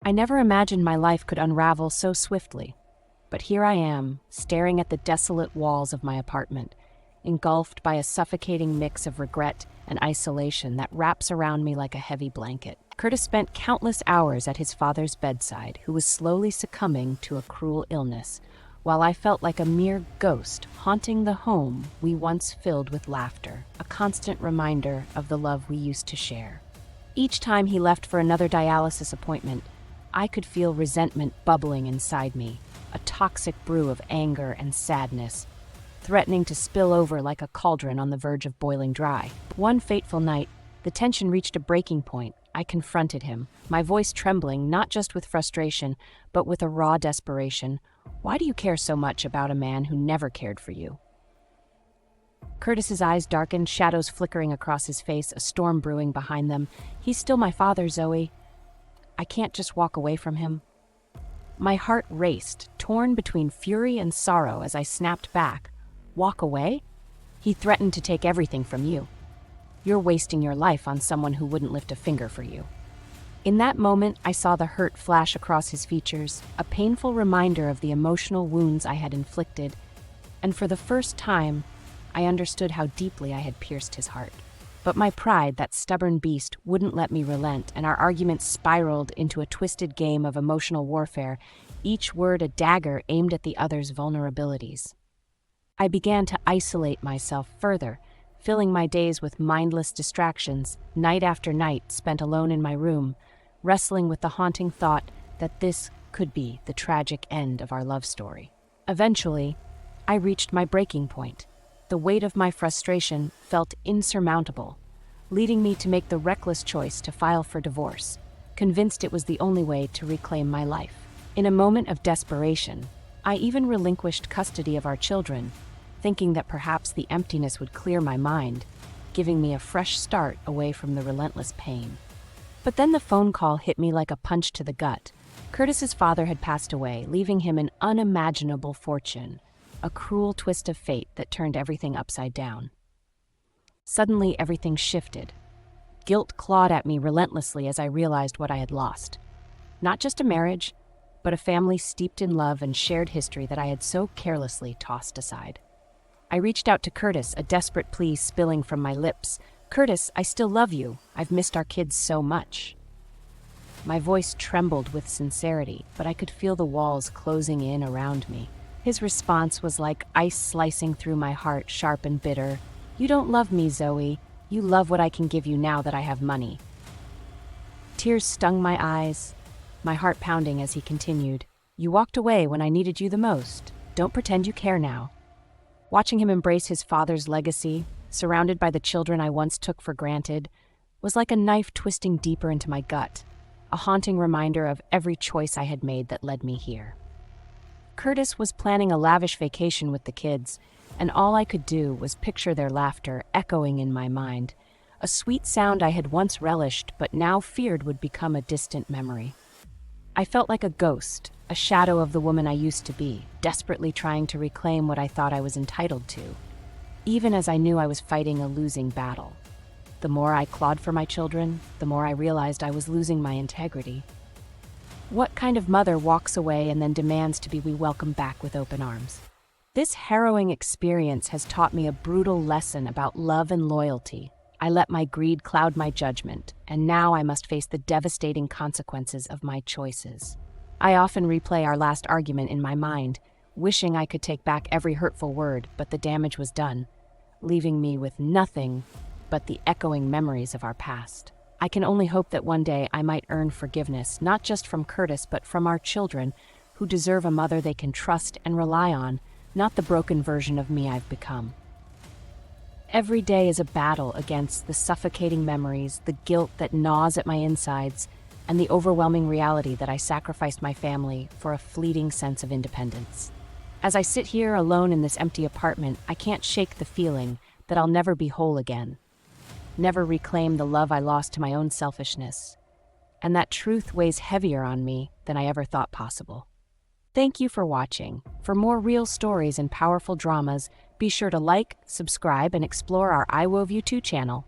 I never imagined my life could unravel so swiftly. But here I am, staring at the desolate walls of my apartment, engulfed by a suffocating mix of regret and isolation that wraps around me like a heavy blanket. Kurtis spent countless hours at his father's bedside, who was slowly succumbing to a cruel illness, while I felt like a mere ghost haunting the home we once filled with laughter, a constant reminder of the love we used to share. Each time he left for another dialysis appointment, I could feel resentment bubbling inside me, a toxic brew of anger and sadness, threatening to spill over like a cauldron on the verge of boiling dry. One fateful night, the tension reached a breaking point. I confronted him, my voice trembling not just with frustration, but with a raw desperation. "Why do you care so much about a man who never cared for you?" Kurtis's eyes darkened, shadows flickering across his face, a storm brewing behind them. "He's still my father, Zoey. I can't just walk away from him." My heart raced, torn between fury and sorrow as I snapped back. "Walk away? He threatened to take everything from you. You're wasting your life on someone who wouldn't lift a finger for you." In that moment, I saw the hurt flash across his features, a painful reminder of the emotional wounds I had inflicted, and for the first time, I understood how deeply I had pierced his heart. But my pride, that stubborn beast, wouldn't let me relent, and our argument spiraled into a twisted game of emotional warfare, each word a dagger aimed at the other's vulnerabilities. I began to isolate myself further, filling my days with mindless distractions, night after night spent alone in my room, wrestling with the haunting thought that this could be the tragic end of our love story. Eventually, I reached my breaking point. The weight of my frustration felt insurmountable, leading me to make the reckless choice to file for divorce, convinced it was the only way to reclaim my life. In a moment of desperation, I even relinquished custody of our children, thinking that perhaps the emptiness would clear my mind, giving me a fresh start away from the relentless pain. But then the phone call hit me like a punch to the gut. Kurtis's father had passed away, leaving him an unimaginable fortune, a cruel twist of fate that turned everything upside down. Suddenly, everything shifted. Guilt clawed at me relentlessly as I realized what I had lost. Not just a marriage, but a family steeped in love and shared history that I had so carelessly tossed aside. I reached out to Kurtis, a desperate plea spilling from my lips. "Kurtis, I still love you. I've missed our kids so much." My voice trembled with sincerity, but I could feel the walls closing in around me. His response was like ice slicing through my heart, sharp and bitter. "You don't love me, Zoey. You love what I can give you now that I have money." Tears stung my eyes, my heart pounding as he continued. "You walked away when I needed you the most. Don't pretend you care now." Watching him embrace his father's legacy, surrounded by the children I once took for granted, was like a knife twisting deeper into my gut, a haunting reminder of every choice I had made that led me here. Kurtis was planning a lavish vacation with the kids, and all I could do was picture their laughter echoing in my mind, a sweet sound I had once relished but now feared would become a distant memory. I felt like a ghost, a shadow of the woman I used to be, desperately trying to reclaim what I thought I was entitled to, even as I knew I was fighting a losing battle. The more I clawed for my children, the more I realized I was losing my integrity. What kind of mother walks away and then demands to be welcomed back with open arms? This harrowing experience has taught me a brutal lesson about love and loyalty. I let my greed cloud my judgment, and now I must face the devastating consequences of my choices. I often replay our last argument in my mind, wishing I could take back every hurtful word, but the damage was done, leaving me with nothing but the echoing memories of our past. I can only hope that one day I might earn forgiveness, not just from Kurtis, but from our children, who deserve a mother they can trust and rely on, not the broken version of me I've become. Every day is a battle against the suffocating memories, the guilt that gnaws at my insides, and the overwhelming reality that I sacrificed my family for a fleeting sense of independence. As I sit here alone in this empty apartment, I can't shake the feeling that I'll never be whole again, never reclaim the love I lost to my own selfishness, and that truth weighs heavier on me than I ever thought possible. Thank you for watching. For more real stories and powerful dramas, be sure to like, subscribe, and explore our I Wove You 2 channel.